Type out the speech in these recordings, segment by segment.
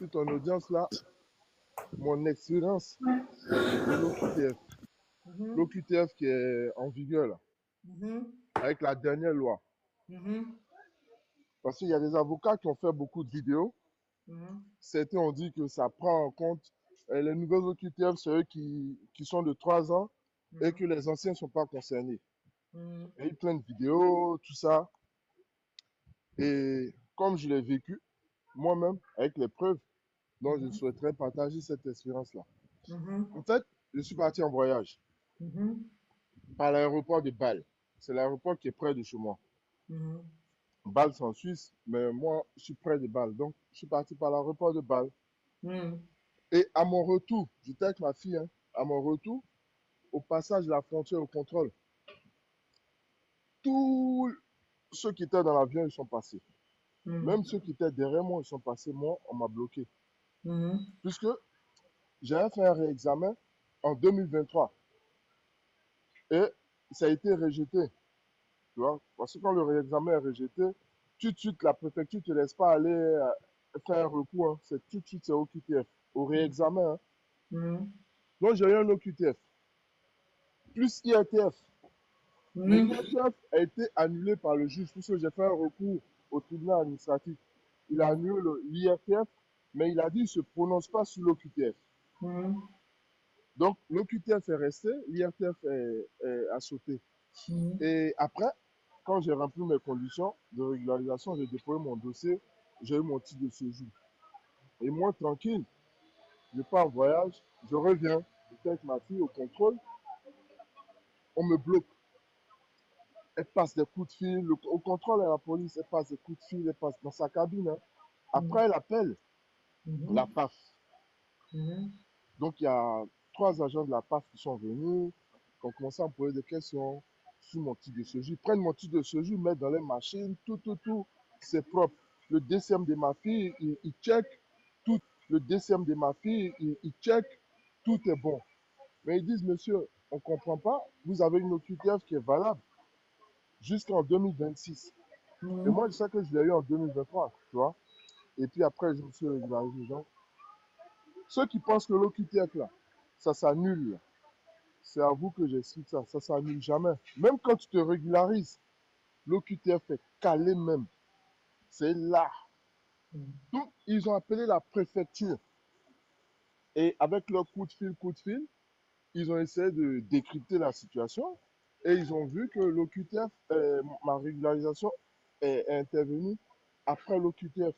sur ton audience là, mon expérience de l'OQTF. Mhm. L'OQTF qui est en vigueur là, Mhm. avec la dernière loi. Mhm. Parce qu'il y a des avocats qui ont fait beaucoup de vidéos. Mhm. Certains ont dit que ça prend en compte les nouvelles OQTF, c'est eux qui sont de 3 ans et que les anciens ne sont pas concernés. Mhm. Il y a eu plein de vidéos, tout ça. Et comme je l'ai vécu, moi-même, avec les preuves, donc je souhaiterais partager cette expérience-là. Mhm. En fait, je suis parti en voyage Mhm. par l'aéroport de Bâle. C'est l'aéroport qui est près de chez moi. Mhm. Bâle, c'est en Suisse, mais moi, je suis près de Bâle. Donc, je suis parti par l'aéroport de Bâle. Mhm. Et à mon retour, j'étais avec ma fille, hein, à mon retour, au passage de la frontière au contrôle, tous ceux qui étaient dans l'avion, ils sont passés. Mhm. Même ceux qui étaient derrière moi, ils sont passés. Moi, on m'a bloqué. Mhm. Puisque j'avais fait un réexamen en 2023 et ça a été rejeté. Tu vois? Parce que quand le réexamen est rejeté, tout de suite, la préfecture ne te laisse pas aller faire un recours, hein. C'est tout de suite, c'est OQTF. Au réexamen, hein. Mhm. Donc, j'ai eu un OQTF, plus IRTF. Mais Mhm. l'IRTF a été annulé par le juge, puisque j'ai fait un recours au tribunal administratif. Il a annulé l'IRTF, mais il a dit qu'il ne se prononce pas sur l'OQTF. Mhm. Donc, l'OQTF est resté, l'IRTF a sauté. Mhm. Et après, quand j'ai rempli mes conditions de régularisation, j'ai déposé mon dossier, j'ai eu mon titre de séjour. Et moi, tranquille, je pars en voyage, je reviens, j'étais avec ma fille au contrôle, on me bloque. Elle passe des coups de fil, au contrôle à la police, elle passe des coups de fil, elle passe dans sa cabine, hein. Après, elle appelle la Mhm. PAF. Mhm. Donc, il y a 3 agents de la PAF qui sont venus, qui ont commencé à me poser des questions sur mon titre de séjour. Ils prennent mon titre de séjour, ils mettent dans les machines, tout, c'est propre. Le DCM de ma fille, ils checkent tout. Le DCM de ma fille, ils checkent, tout est bon. Mais ils disent, monsieur, on ne comprend pas, vous avez une OQTF qui est valable jusqu'en 2026. Et Mhm. moi, je sais que je l'ai eu en 2023, tu vois. Et puis après, je me suis régularisé. Donc, ceux qui pensent que l'OQTF, là, ça s'annule, c'est à vous que j'explique ça. Ça s'annule jamais. Même quand tu te régularises, l'OQTF est calé même. C'est là. Donc, ils ont appelé la préfecture. Et avec leur coup de fil, ils ont essayé de décrypter la situation. Et ils ont vu que l'OQTF, ma régularisation est intervenue après l'OQTF.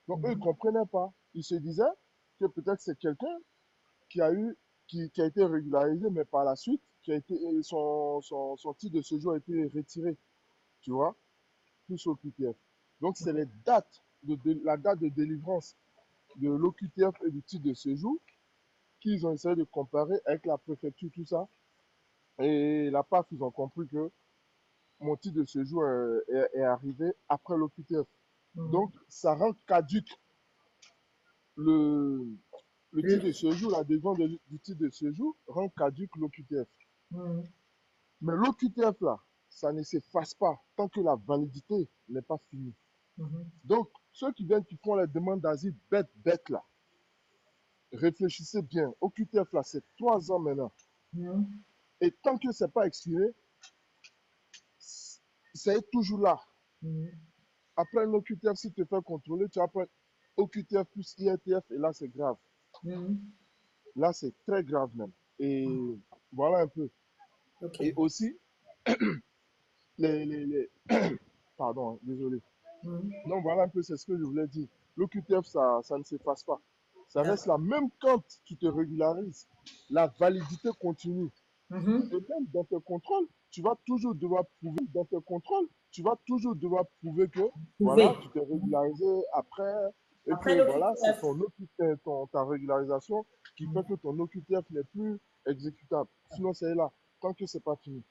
Donc, eux, ils ne comprenaient pas. Ils se disaient que peut-être c'est quelqu'un qui a eu, qui a été régularisé, mais par la suite, qui a été, son titre de séjour a été retiré, tu vois, plus OQTF. Donc, c'est les dates, la date de délivrance de l'OQTF et du titre de séjour qu'ils ont essayé de comparer avec la préfecture, tout ça. Et la PAF, ils ont compris que mon titre de séjour est arrivé après l'OQTF. Donc, ça rend caduque le, le titre de séjour, l'adhésion du titre de séjour rend caduque l'OQTF. Mhm. Mais l'OQTF, là, ça ne s'efface pas tant que la validité n'est pas finie. Mhm. Donc, ceux qui viennent, qui font les demandes d'asile bêtes, là, réfléchissez bien. OQTF, là, c'est 3 ans maintenant. Mhm. Et tant que ce n'est pas expiré, c'est toujours là. Mhm. Après l'OQTF, si tu te fais contrôler, tu vas prendre OQTF plus IRTF, et là, c'est grave. Mhm. Là, c'est très grave même. Et voilà un peu. Ok. Et aussi, les... Pardon, hein, désolé. Mhm. Non, voilà un peu, c'est ce que je voulais dire. L'OQTF, ça ne s'efface pas. Ça reste D'accord. là. Même quand tu te régularises, la validité continue. Mhm. Et même dans tes contrôles, tu vas toujours devoir prouver, dans tes contrôles, tu vas toujours devoir prouver que, voilà, Pouvez. tu t'es régularisé après, et Après que, voilà, c'est l'OQTF. ta régularisation qui fait que ton OQTF n'est plus exécutable. Sinon, c'est là, tant que c'est pas fini.